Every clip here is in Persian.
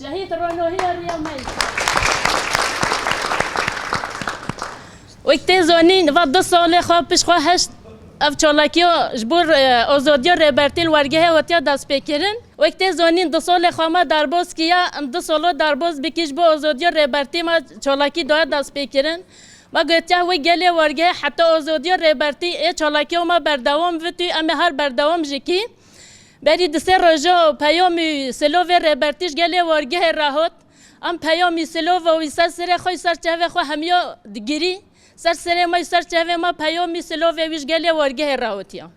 شهید رانوهی ریامی وقتی زنین و 2 سال خواب پیش خواهش اف چالاکیو جبور آزادیا ریبرتیل ورگه وتیا دست بکرن وقتی زنین 2 سال خوام درباز کیا 2 سال درباز بکیش با آزادیا ریبرتی ما چالاکی داد دست بکرن و گوتیا وی گلی ورگه حتی آزادیا ریبرتی ای چالاکیو ما بردوام و توی امی هر بردوام جکی بری دسته رجا پیامی سلو ریبرتیش گلی ورگه راحت ام پیامی سلو و ویسر سر خوی سر چه خو همیا دگیری سر ما سر چه ما پیامی سلو و ویش گلی ورگه راحتیا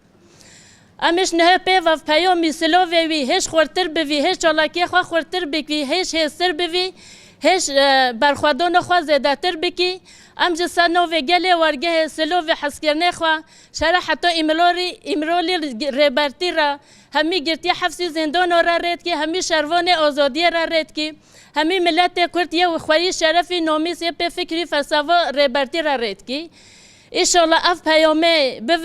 امش نه په و پیامی سلو و وی هیچ خورتر بوی هیچ چالاکی خو خورتر بکی هیچ هستر بوی هیچ برخوادون خو زیاده تر بکی ام جسانو و گلی ورگه سلو و حسکرنه خو شرح حتی امرولی ریبرتی را همی گرتی حفظی زندان را رد کی همی شروان آزادی را رد کی همی ملت کرد یه خوری شرفی نامیس یه په فکری فلسفه ریبرتی را رد کی انشالله اف پیامه به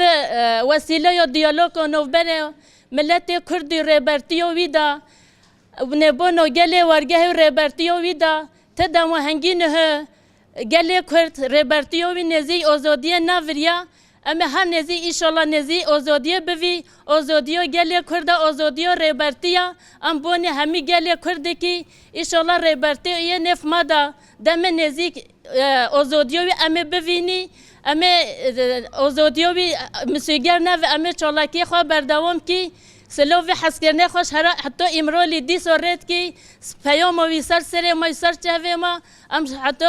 وسیله یا دیالوگ و نوبر ملت کردی ریبرتی و ویدا نبونو گلی ورگه ریبرتی و ویدا تدام هنگین ها گلی کرد ریبرتی و نزی آزادی نوریا اما هر نزی انشالله نزی آزادی بوی آزادی گلی کرد آزادی ریبرتی ام بونی همی گلی کرد کی انشالله ریبرتی یه نف مادا دم نزی آزادی اما بوینی اما آزادی مسیگر نه و اما چالاکی خواه بردوام کی سلو و حسکرنه خوش حتی امرولی دی سرد کی پیام وی سر ما سر چه ما ام حتی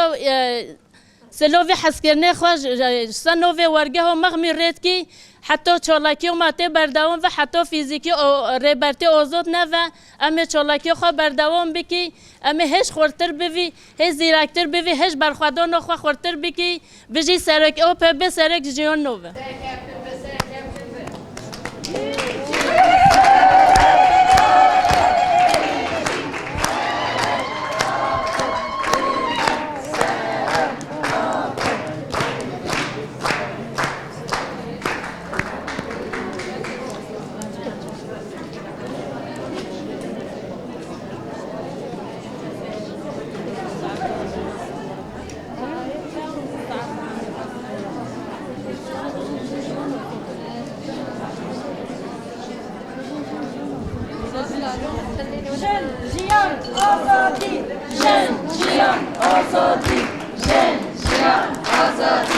سلو و حسکرنه خوش سنو و ورگه و مغمی رد کی حتی چالاکی و ماته بردوام و حتی فیزیکی ریبرتی آزاد نه و اما چالاکی خواه بردوام بکی اما هیچ خورتر بوی هیچ زیرکتر بوی هیچ برخوادان خواه خورتر بکی بجی سرک او په به سرک جیان نوه Jeunes, Jian, Azadi. Jeunes, Jian, Azadi. Jeunes, Jian, Azadi.